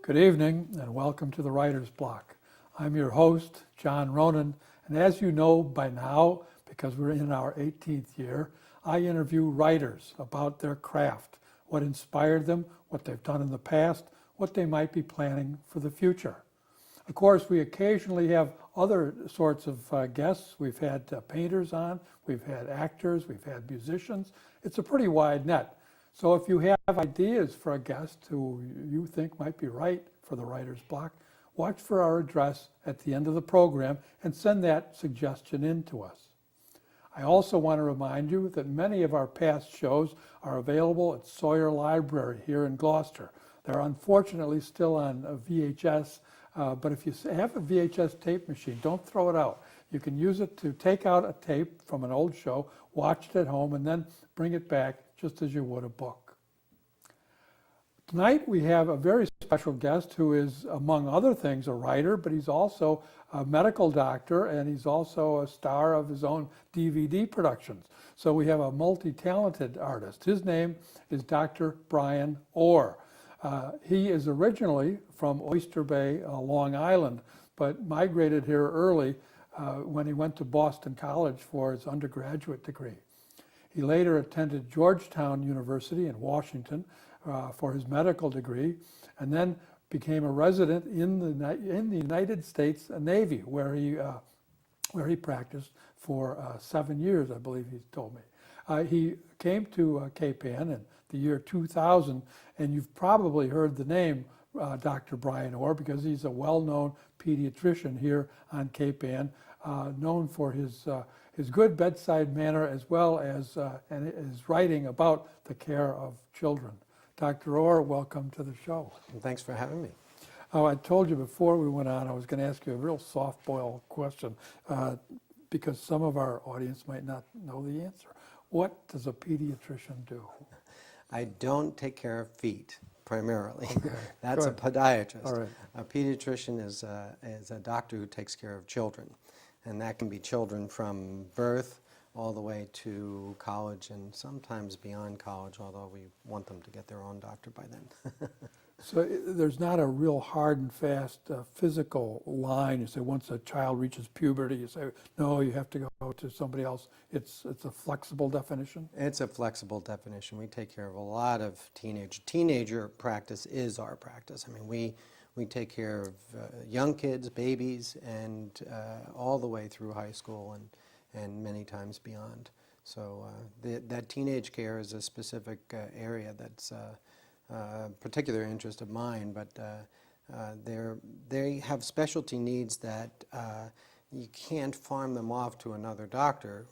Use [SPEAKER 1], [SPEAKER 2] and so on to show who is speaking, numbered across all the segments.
[SPEAKER 1] Good evening and welcome to the Writer's Block. I'm your host, John Ronan, and as you know by now, because we're in our 18th year, I interview writers about their craft, what inspired them, what they've done in the past, what they might be planning for the future. Of course, we occasionally have other sorts of guests. We've had painters on, we've had actors, we've had musicians. It's a pretty wide net. So if you have ideas for a guest who you think might be right for the Writer's Block, watch for our address at the end of the program and send that suggestion in to us. I also want to remind you that many of our past shows are available at Sawyer Library here in Gloucester. They're unfortunately still on a VHS, but if you have a VHS tape machine, don't throw it out. You can use it to take out a tape from an old show, watch it at home, and then bring it back just as you would a book. Tonight we have a very special guest who is, among other things, a writer, but he's also a medical doctor and he's also a star of his own DVD productions. So we have a multi-talented artist. His name is Dr. Brian Orr. He is originally from Oyster Bay, Long Island, but migrated here early when he went to Boston College for his undergraduate degree. He later attended Georgetown University in Washington for his medical degree, and then became a resident in the United States Navy, where he practiced for 7 years, I believe he told me. He came to Cape Ann in the year 2000, and you've probably heard the name Dr. Brian Orr because he's a well-known pediatrician here on Cape Ann, known for his good bedside manner as well as his writing about the care of children. Dr. Orr, welcome to the show.
[SPEAKER 2] Thanks for having me.
[SPEAKER 1] Oh, I told you before we went on, I was going to ask you a real softball question because some of our audience might not know the answer. What does a pediatrician do?
[SPEAKER 2] I don't take care of feet, primarily.
[SPEAKER 1] Okay.
[SPEAKER 2] That's a podiatrist.
[SPEAKER 1] All right.
[SPEAKER 2] A pediatrician is a doctor who takes care of children. And that can be children from birth all the way to college and sometimes beyond college, although we want them to get their own doctor by then.
[SPEAKER 1] So there's not a real hard and fast physical line. You say once a child reaches puberty, you say, no, you have to go to somebody else. It's a flexible definition?
[SPEAKER 2] It's a flexible definition. We take care of a lot of teenager practice is our practice. I mean, we take care of young kids, babies, and all the way through high school and many times beyond. So that teenage care is a specific area that's a particular interest of mine, but they have specialty needs that you can't farm them off to another doctor.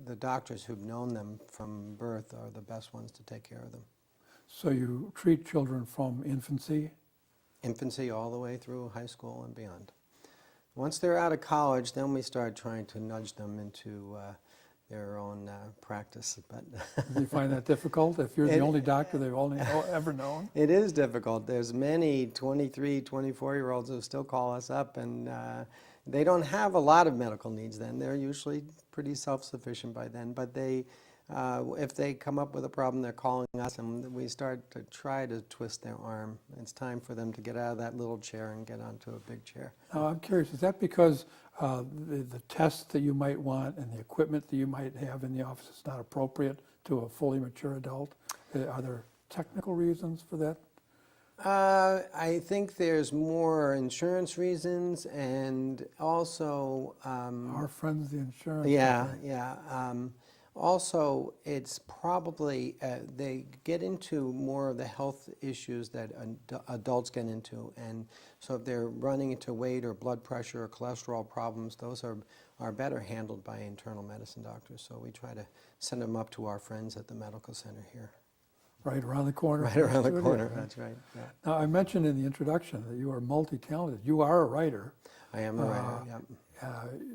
[SPEAKER 2] The doctors who've known them from birth are the best ones to take care of them.
[SPEAKER 1] So you treat children from infancy?
[SPEAKER 2] Infancy all the way through high school and beyond. Once they're out of college, then we start trying to nudge them into their own practice. But
[SPEAKER 1] Do you find that difficult if you're the only doctor they've ever known?
[SPEAKER 2] It is difficult. There's many 23, 24-year-olds who still call us up, and they don't have a lot of medical needs then. They're usually pretty self-sufficient by then, but if they come up with a problem, they're calling us, and we start to try to twist their arm. It's time for them to get out of that little chair and get onto a big chair.
[SPEAKER 1] Now, I'm curious, is that because the tests that you might want and the equipment that you might have in the office is not appropriate to a fully mature adult? Are there technical reasons for that?
[SPEAKER 2] I think there's more insurance reasons, and also
[SPEAKER 1] Our friends, the insurance
[SPEAKER 2] yeah,
[SPEAKER 1] company.
[SPEAKER 2] yeah. Also, it's probably, they get into more of the health issues that adults get into, and so if they're running into weight or blood pressure or cholesterol problems, those are better handled by internal medicine doctors, so we try to send them up to our friends at the medical center here.
[SPEAKER 1] Right around the corner.
[SPEAKER 2] Right around the
[SPEAKER 1] Studio,
[SPEAKER 2] corner,
[SPEAKER 1] right?
[SPEAKER 2] that's right. Yeah.
[SPEAKER 1] Now, I mentioned in the introduction that you are multi-talented. You are a writer.
[SPEAKER 2] I am a writer, yeah.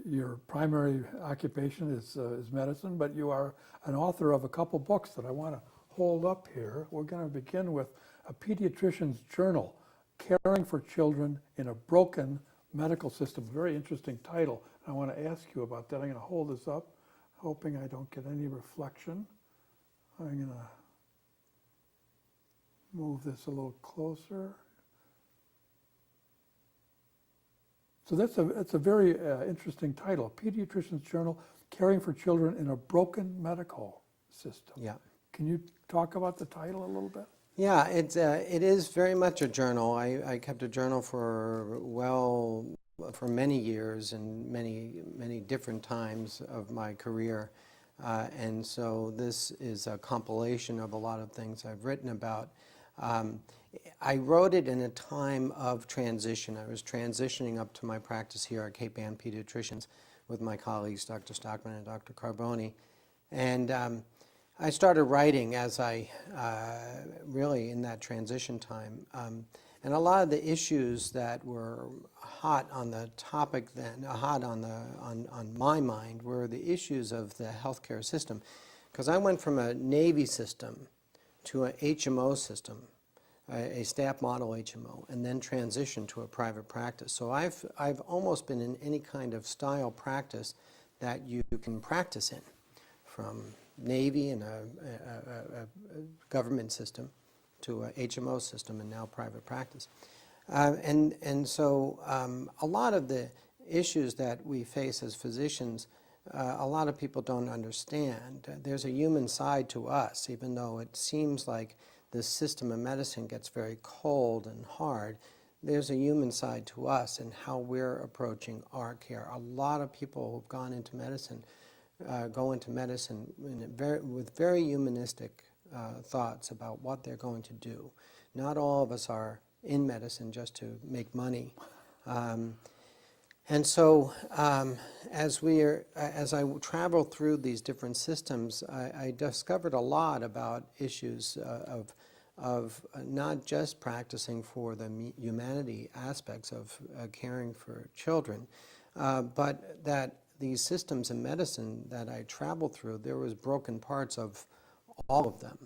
[SPEAKER 1] Your primary occupation is medicine, but you are an author of a couple books that I want to hold up here. We're going to begin with A Pediatrician's Journal, Caring for Children in a Broken Medical System. Very interesting title. I want to ask you about that. I'm going to hold this up, hoping I don't get any reflection. I'm going to move this a little closer. So that's a very interesting title, Pediatrician's Journal, Caring for Children in a Broken Medical System.
[SPEAKER 2] Yeah.
[SPEAKER 1] Can you talk about the title a little bit?
[SPEAKER 2] Yeah, it is very much a journal. I kept a journal for many years and many different times of my career. And so this is a compilation of a lot of things I've written about. I wrote it in a time of transition. I was transitioning up to my practice here at Cape Ann Pediatricians with my colleagues, Dr. Stockman and Dr. Carboni. And I started writing as really in that transition time. And a lot of the issues that were hot on the topic then, hot on my mind, were the issues of the healthcare system. Because I went from a Navy system to an HMO system, a staff model HMO, and then transitioned to a private practice. So I've almost been in any kind of style practice that you can practice in, from Navy and a government system to a HMO system and now private practice. And so a lot of the issues that we face as physicians, a lot of people don't understand. There's a human side to us, even though it seems like the system of medicine gets very cold and hard. There's a human side to us and how we're approaching our care. A lot of people who've gone into medicine go into medicine with very humanistic thoughts about what they're going to do. Not all of us are in medicine just to make money. And so as I traveled through these different systems, I discovered a lot about issues of not just practicing for the humanity aspects of caring for children, but that these systems in medicine that I traveled through, there was broken parts of all of them.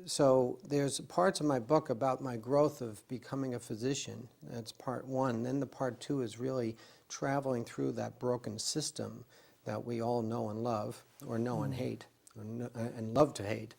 [SPEAKER 2] So there's parts of my book about my growth of becoming a physician. That's part one. Then the part two is really traveling through that broken system that we all know and love, or know and hate, and love to hate.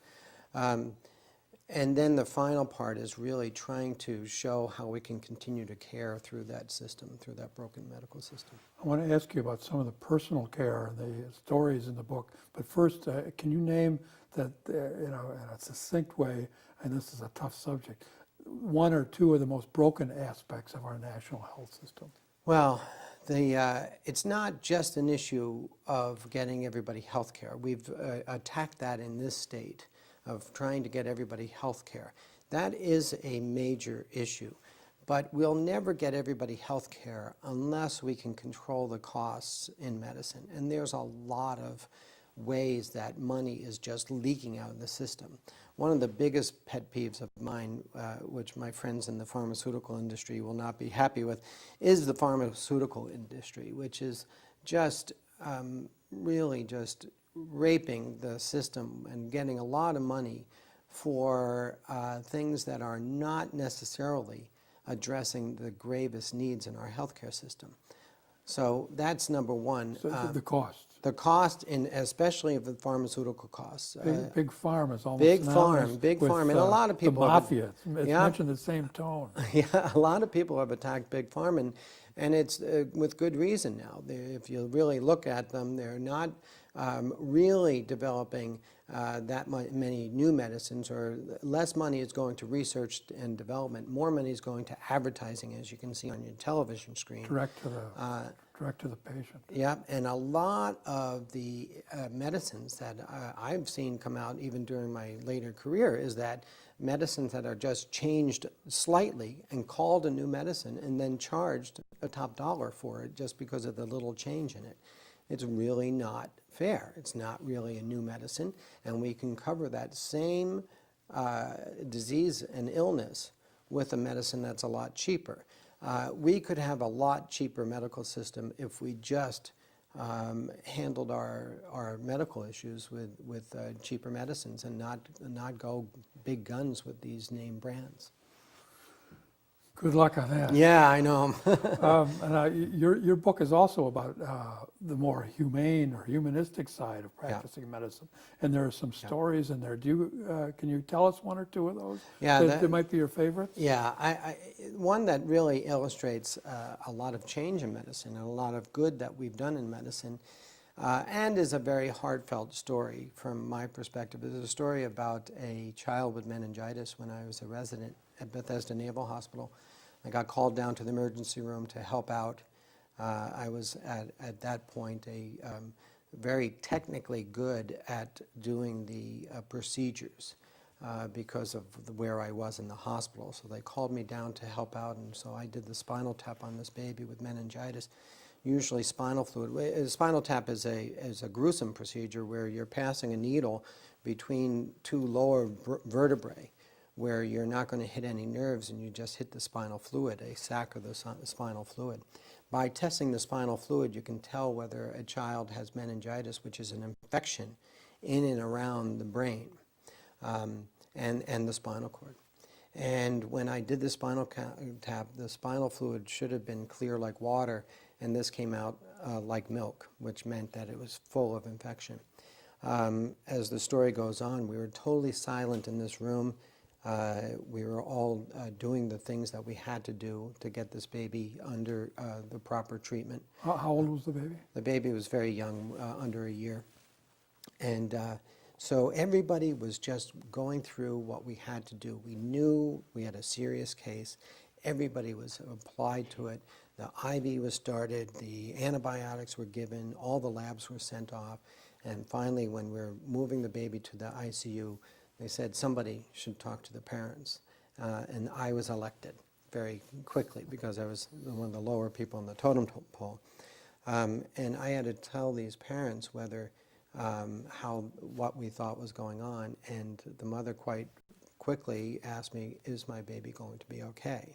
[SPEAKER 2] And then the final part is really trying to show how we can continue to care through that system, through that broken medical system.
[SPEAKER 1] I want to ask you about some of the personal care, the stories in the book. But first, can you name that, in a succinct way, and this is a tough subject, one or two of the most broken aspects of our national health system?
[SPEAKER 2] Well, it's not just an issue of getting everybody health care. We've attacked that in this state, of trying to get everybody health care. That is a major issue. But we'll never get everybody health care unless we can control the costs in medicine. And there's a lot of ways that money is just leaking out of the system. One of the biggest pet peeves of mine, which my friends in the pharmaceutical industry will not be happy with, is the pharmaceutical industry, which is just really just raping the system and getting a lot of money for things that are not necessarily addressing the gravest needs in our healthcare system. So that's number one.
[SPEAKER 1] So the cost.
[SPEAKER 2] The cost, especially of the pharmaceutical costs.
[SPEAKER 1] Big Pharma is almost
[SPEAKER 2] Big
[SPEAKER 1] synonymous
[SPEAKER 2] Pharma, Big
[SPEAKER 1] with,
[SPEAKER 2] Pharma, and a lot of people.
[SPEAKER 1] The mafia. It's
[SPEAKER 2] yeah,
[SPEAKER 1] mentioned in the same tone.
[SPEAKER 2] Yeah, a lot of people have attacked Big Pharma, and it's with good reason now. If you really look at them, they're not really developing that many new medicines, or less money is going to research and development. More money is going to advertising, as you can see on your television screen.
[SPEAKER 1] Direct to the patient.
[SPEAKER 2] Yeah, and a lot of the medicines that I've seen come out even during my later career is that medicines that are just changed slightly and called a new medicine and then charged a top dollar for it just because of the little change in it. It's really not fair. It's not really a new medicine, and we can cover that same disease and illness with a medicine that's a lot cheaper. We could have a lot cheaper medical system if we just handled our medical issues with cheaper medicines and not go big guns with these name brands.
[SPEAKER 1] Good luck on that.
[SPEAKER 2] Yeah, I know.
[SPEAKER 1] And your book is also about the more humane or humanistic side of practicing medicine, and there are some stories in there. Can you tell us one or two of those?
[SPEAKER 2] Yeah,
[SPEAKER 1] that might be your favorites.
[SPEAKER 2] Yeah, one that really illustrates a lot of change in medicine and a lot of good that we've done in medicine, and is a very heartfelt story from my perspective. It's a story about a child with meningitis when I was a resident at Bethesda Naval Hospital. I got called down to the emergency room to help out. I was at that point very technically good at doing the procedures because of where I was in the hospital. So they called me down to help out, and so I did the spinal tap on this baby with meningitis. Usually spinal fluid. A spinal tap is a gruesome procedure where you're passing a needle between two lower vertebrae, where you're not going to hit any nerves and you just hit the spinal fluid, a sac of the spinal fluid. By testing the spinal fluid, you can tell whether a child has meningitis, which is an infection in and around the brain and the spinal cord. And when I did the spinal tap, the spinal fluid should have been clear like water, and this came out like milk, which meant that it was full of infection. As the story goes on, we were totally silent in this room. We were all doing the things that we had to do to get this baby under the proper treatment.
[SPEAKER 1] How old was the baby?
[SPEAKER 2] The baby was very young, under a year. And so everybody was just going through what we had to do. We knew we had a serious case. Everybody was applied to it. The IV was started, the antibiotics were given, all the labs were sent off. And finally, when we were moving the baby to the ICU, they said somebody should talk to the parents. And I was elected very quickly because I was one of the lower people in the totem pole. And I had to tell these parents whether what we thought was going on, and the mother quite quickly asked me, "Is my baby going to be okay?"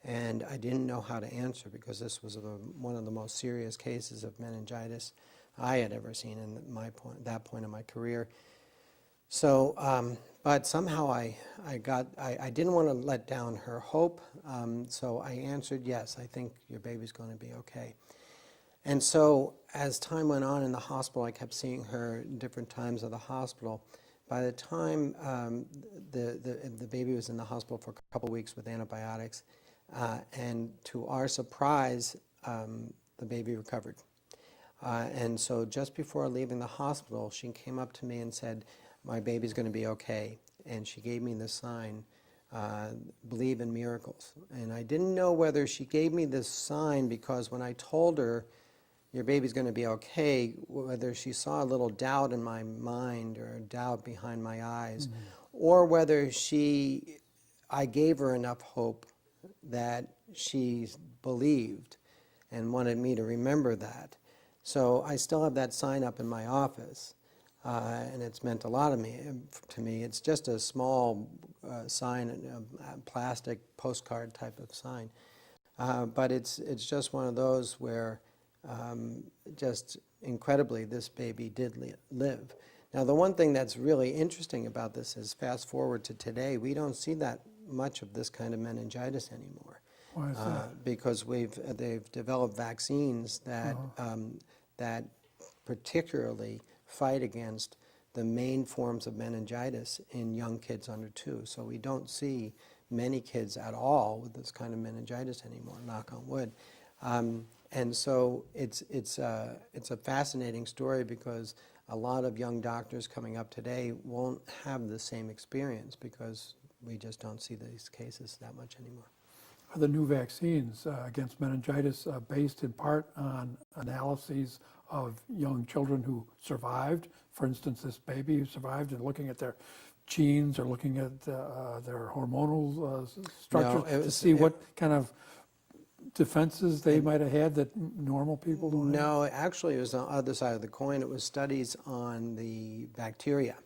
[SPEAKER 2] And I didn't know how to answer because this was one of the most serious cases of meningitis I had ever seen in that point in my career. So, but somehow I didn't want to let down her hope, so I answered, "Yes, I think your baby's going to be okay." And so as time went on in the hospital, I kept seeing her different times of the hospital. By the time the baby was in the hospital for a couple weeks with antibiotics, and to our surprise, the baby recovered. And so just before leaving the hospital, she came up to me and said, "My baby's going to be okay." And she gave me the sign, "Believe in miracles." And I didn't know whether she gave me this sign because when I told her, "Your baby's going to be okay," whether she saw a little doubt in my mind or a doubt behind my eyes, or whether I gave her enough hope that she believed and wanted me to remember that. So I still have that sign up in my office, and it's meant a lot to me. It's just a small sign, a plastic postcard type of sign, but it's just one of those where just incredibly this baby did live. Now the one thing that's really interesting about this is fast forward to today, we don't see that much of this kind of meningitis anymore.
[SPEAKER 1] Why is that?
[SPEAKER 2] Because they've developed vaccines that that particularly fight against the main forms of meningitis in young kids under 2. So we don't see many kids at all with this kind of meningitis anymore, knock on wood. And so it's a fascinating story because a lot of young doctors coming up today won't have the same experience because we just don't see these cases that much anymore.
[SPEAKER 1] Are the new vaccines against meningitis based in part on analyses of young children who survived? For instance, this baby who survived, and looking at their genes or looking at their hormonal structure to see what kind of defenses they might have had that normal people don't have?
[SPEAKER 2] No, actually it was on the other side of the coin. It was studies on the bacteria.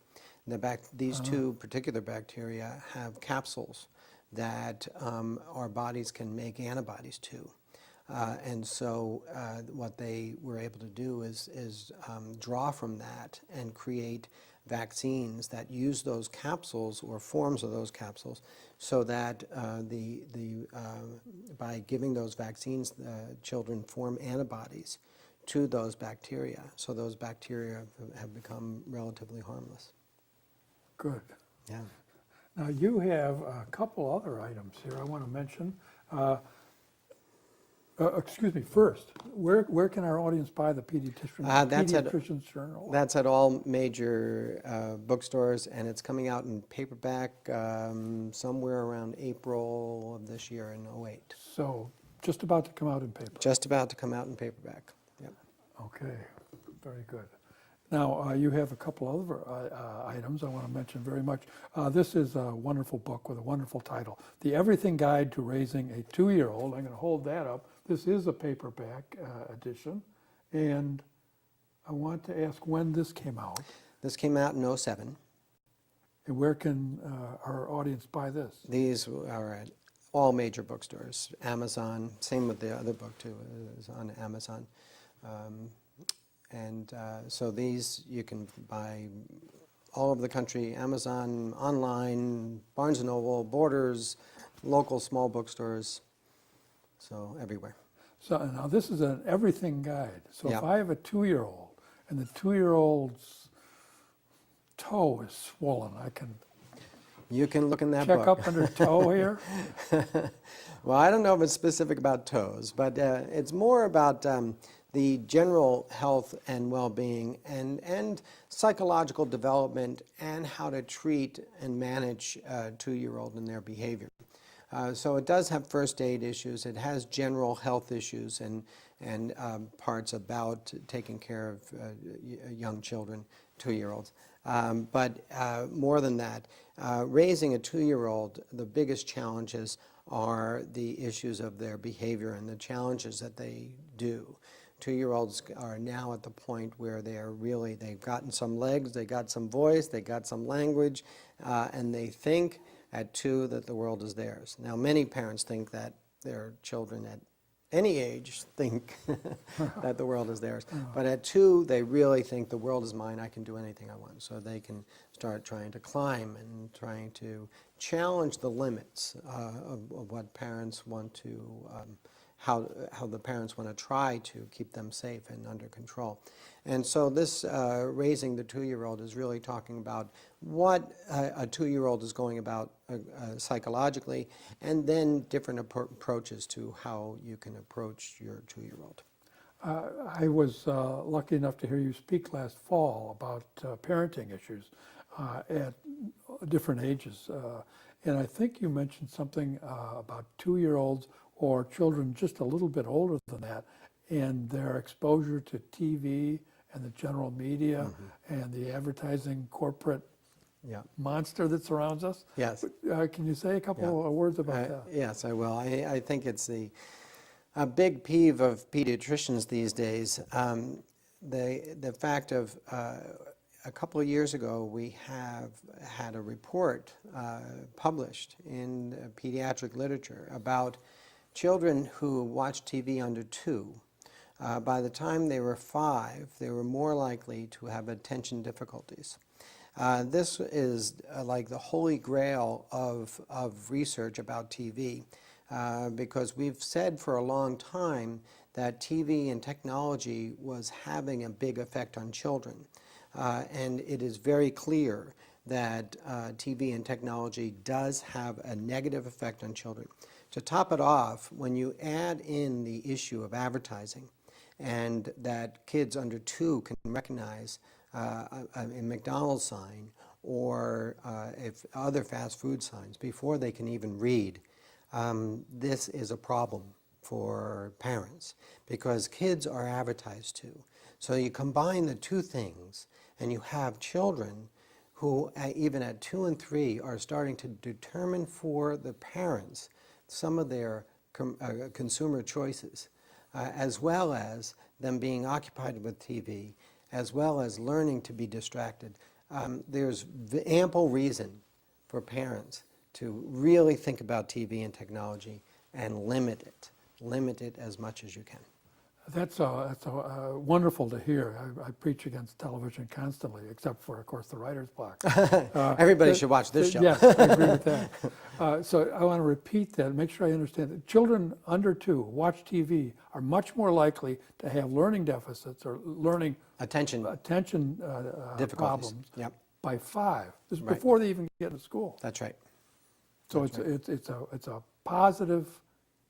[SPEAKER 2] These two particular bacteria have capsules that our bodies can make antibodies to. And so what they were able to do is draw from that and create vaccines that use those capsules or forms of those capsules, so that by giving those vaccines, children form antibodies to those bacteria. So those bacteria have become relatively harmless.
[SPEAKER 1] Good.
[SPEAKER 2] Yeah.
[SPEAKER 1] Now, you have a couple other items here I want to mention. Excuse me, first, where can our audience buy the Pediatrician's Journal?
[SPEAKER 2] That's at all major bookstores, and it's coming out in paperback somewhere around April of this year in '08.
[SPEAKER 1] So, just about to come out in paper.
[SPEAKER 2] Just about to come out in paperback. Yep.
[SPEAKER 1] Okay, very good. Now, you have a couple other items I want to mention very much. This is a wonderful book with a wonderful title, The Everything Guide to Raising a 2-Year-Old. I'm going to hold that up. This is a paperback edition, and I want to ask when this came out.
[SPEAKER 2] This came out in '07.
[SPEAKER 1] And where can our audience buy this?
[SPEAKER 2] These are at all major bookstores. Amazon, same with the other book too, is on Amazon. So these you can buy all over the country, Amazon, online, Barnes & Noble, Borders, local small bookstores, so everywhere.
[SPEAKER 1] So now this is an everything guide. So
[SPEAKER 2] Yeah.
[SPEAKER 1] if I have a 2-year-old and the 2-year-old's toe is swollen, I can
[SPEAKER 2] You can look in that
[SPEAKER 1] check
[SPEAKER 2] book.
[SPEAKER 1] up under toe here.
[SPEAKER 2] Well, I don't know if it's specific about toes, but it's more about the general health and well-being and psychological development and how to treat and manage a 2-year-old and their behavior. So it does have first aid issues. It has general health issues and parts about taking care of young children, 2-year-olds. But more than that, raising a 2-year-old, the biggest challenges are the issues of their behavior and the challenges that they do. 2-year-olds are now at the point where they've gotten some legs, they got some voice, they got some language, and they think at 2 that the world is theirs. Now, many parents think that their children at any age think that the world is theirs. But at 2, they really think the world is mine, I can do anything I want. So they can start trying to climb and trying to challenge the limits of what parents want to, how the parents want to try to keep them safe and under control. And so this raising the 2-year-old is really talking about what a 2-year-old is going about psychologically, and then different approaches to how you can approach your 2-year-old.
[SPEAKER 1] I was lucky enough to hear you speak last fall about parenting issues at different ages. And I think you mentioned something about 2-year-olds or children just a little bit older than that, and their exposure to TV and the general media and the advertising corporate monster that surrounds us.
[SPEAKER 2] Yes.
[SPEAKER 1] Can you say a couple of words about that?
[SPEAKER 2] Yes, I will. I think it's a big peeve of pediatricians these days. The fact of a couple of years ago, we have had a report published in pediatric literature about children who watch TV under 2. By the time they were 5, they were more likely to have attention difficulties. This is like the holy grail of research about TV, because we've said for a long time that TV and technology was having a big effect on children. And it is very clear that TV and technology does have a negative effect on children. To top it off, when you add in the issue of advertising, and that kids under 2 can recognize a McDonald's sign or if other fast food signs before they can even read, this is a problem for parents because kids are advertised to. So you combine the 2 things and you have children who even at 2 and 3 are starting to determine for the parents some of their consumer choices, as well as them being occupied with TV, as well as learning to be distracted. There's ample reason for parents to really think about TV and technology and limit it as much as you can.
[SPEAKER 1] That's wonderful to hear. I preach against television constantly, except for, of course, the writer's block.
[SPEAKER 2] Everybody
[SPEAKER 1] but-
[SPEAKER 2] should watch this show.
[SPEAKER 1] Yes, I agree with that. So I want to repeat that, make sure I understand that children under 2 watch TV are much more likely to have learning deficits or learning
[SPEAKER 2] Attention difficulties.
[SPEAKER 1] problems
[SPEAKER 2] Yep,
[SPEAKER 1] by 5. This is
[SPEAKER 2] Right.
[SPEAKER 1] before they even get to school.
[SPEAKER 2] that's right.
[SPEAKER 1] So
[SPEAKER 2] That's
[SPEAKER 1] it's a positive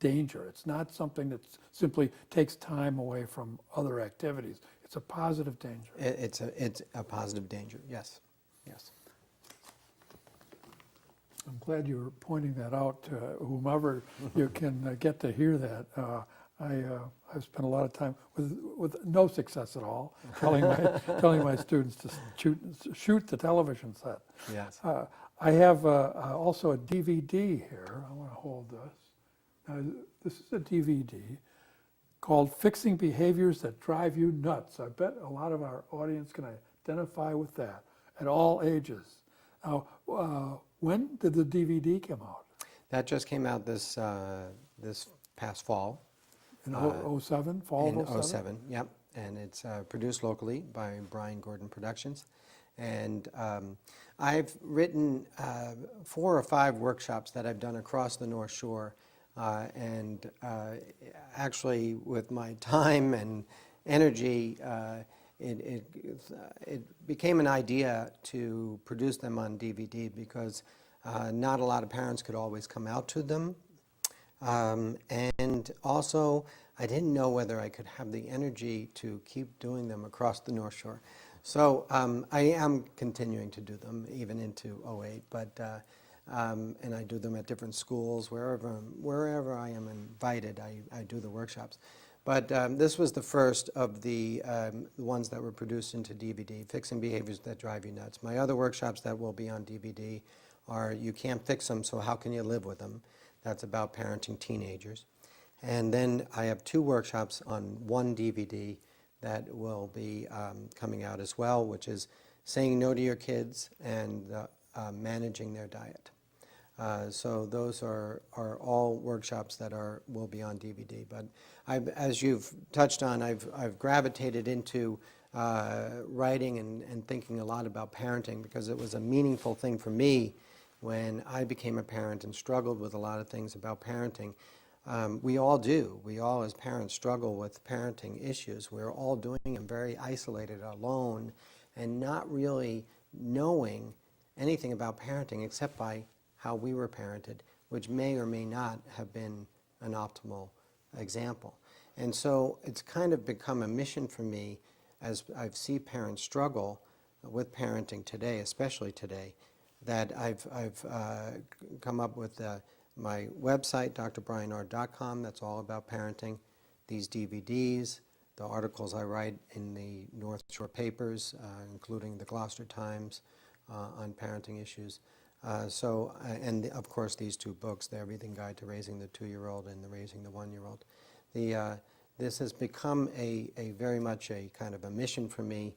[SPEAKER 1] danger. It's not something that simply takes time away from other activities. It's a positive danger.
[SPEAKER 2] It's a positive danger, yes, yes.
[SPEAKER 1] I'm glad you were pointing that out to whomever you can get to hear that. I've spent a lot of time with no success at all, telling my students to shoot the television set.
[SPEAKER 2] Yes.
[SPEAKER 1] I have also a DVD here. I want to hold this. Now, this is a DVD called Fixing Behaviors That Drive You Nuts. I bet a lot of our audience can identify with that at all ages. Now, when did the DVD come out?
[SPEAKER 2] That just came out this past fall.
[SPEAKER 1] In 07, fall
[SPEAKER 2] In
[SPEAKER 1] of 07?
[SPEAKER 2] 07, yep. And it's produced locally by Brian Gordon Productions. And I've written 4 or 5 workshops that I've done across the North Shore. And actually, with my time and energy, it became an idea to produce them on DVD because not a lot of parents could always come out to them. And also, I didn't know whether I could have the energy to keep doing them across the North Shore. So I am continuing to do them even into 08, but and I do them at different schools, wherever I am invited, I do the workshops. But this was the first of the ones that were produced into DVD, Fixing Behaviors That Drive You Nuts. My other workshops that will be on DVD are You Can't Fix Them, So How Can You Live With Them? That's about parenting teenagers. And then I have 2 workshops on one DVD that will be coming out as well, which is Saying No to Your Kids and Managing Their Diet. So those are all workshops that will be on DVD. But as you've touched on, I've gravitated into writing and thinking a lot about parenting because it was a meaningful thing for me when I became a parent and struggled with a lot of things about parenting. We all do. We all as parents struggle with parenting issues. We're all doing them very isolated, alone, and not really knowing anything about parenting except by how we were parented, which may or may not have been an optimal example. And so it's kind of become a mission for me as I see parents struggle with parenting today, especially today, that I've come up with my website, drbrianr.com, that's all about parenting, these DVDs, the articles I write in the North Shore papers, including the Gloucester Times on parenting issues. And of course these 2 books, The Everything Guide to Raising the 2-Year-Old and The Raising the 1-Year-Old. This has become a very much a kind of a mission for me.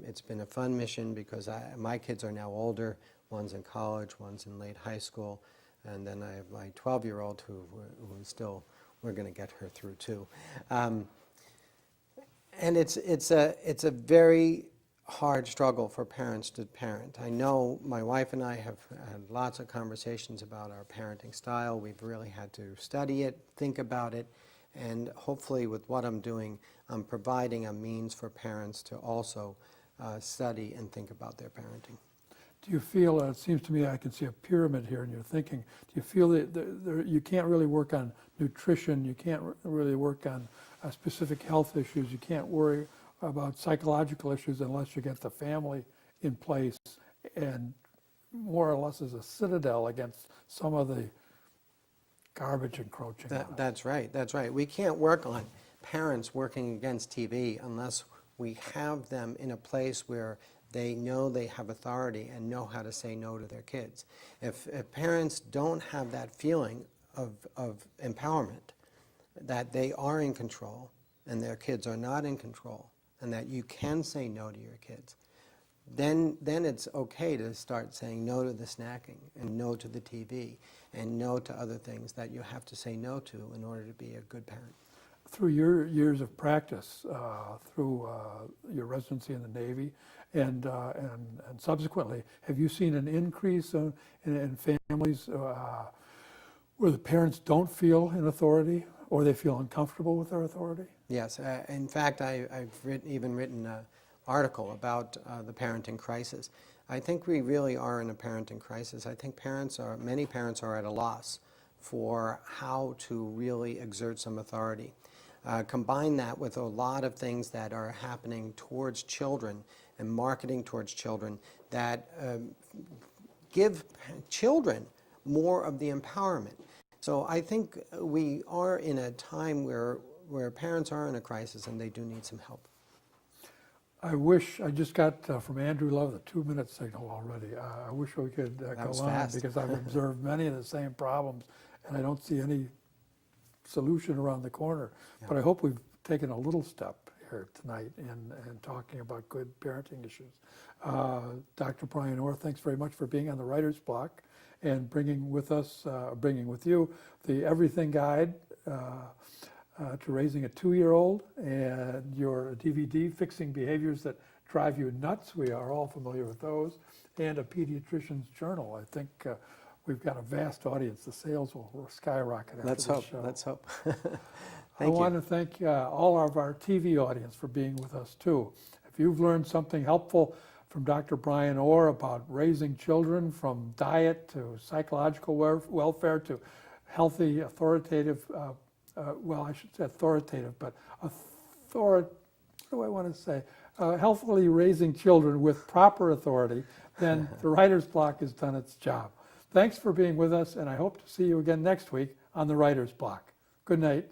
[SPEAKER 2] It's been a fun mission because my kids are now older. One's in college, one's in late high school, and then I have my 12-year-old who is still, we're going to get her through too. And it's a very hard struggle for parents to parent. I know my wife and I have had lots of conversations about our parenting style. We've really had to study it, think about it, and hopefully with what I'm doing, I'm providing a means for parents to also study and think about their parenting.
[SPEAKER 1] Do you feel, it seems to me I can see a pyramid here in your thinking, do you feel that you can't really work on nutrition, you can't really work on specific health issues, you can't worry about psychological issues unless you get the family in place and more or less as a citadel against some of the garbage encroaching on it?
[SPEAKER 2] That's right, that's right. We can't work on parents working against TV unless we have them in a place where they know they have authority and know how to say no to their kids. If parents don't have that feeling of empowerment, that they are in control and their kids are not in control, and that you can say no to your kids, then it's okay to start saying no to the snacking and no to the TV and no to other things that you have to say no to in order to be a good parent.
[SPEAKER 1] through your years of practice, through your residency in the Navy, and subsequently, have you seen an increase in families where the parents don't feel in authority or they feel uncomfortable with their authority?
[SPEAKER 2] Yes, in fact, I've even written an article about the parenting crisis. I think we really are in a parenting crisis. I think many parents are at a loss for how to really exert some authority. Combine that with a lot of things that are happening towards children and marketing towards children that give children more of the empowerment. So I think we are in a time where parents are in a crisis and they do need some help.
[SPEAKER 1] I just got from Andrew Love the 2-minute signal already. I wish we could go
[SPEAKER 2] was
[SPEAKER 1] on
[SPEAKER 2] fast.
[SPEAKER 1] because I've observed many of the same problems and I don't see any solution around the corner.
[SPEAKER 2] Yeah.
[SPEAKER 1] But I hope we've taken a little step here tonight in talking about good parenting issues. Dr. Brian Orr, thanks very much for being on the Writer's Block and bringing with you the Everything Guide to Raising a 2-Year-Old and your DVD, Fixing Behaviors That Drive You Nuts. We are all familiar with those. And a pediatrician's journal. I think we've got a vast audience. The sales will skyrocket after
[SPEAKER 2] Let's
[SPEAKER 1] this
[SPEAKER 2] hope.
[SPEAKER 1] show.
[SPEAKER 2] Let's hope.
[SPEAKER 1] I want to thank all of our TV audience for being with us too. If you've learned something helpful from Dr. Brian Orr about raising children, from diet to psychological welfare to healthy, authoritative, well, I should say authoritative, but what do I want to say? Healthily raising children with proper authority, then the Writer's Block has done its job. Thanks for being with us, and I hope to see you again next week on the Writer's Block. Good night.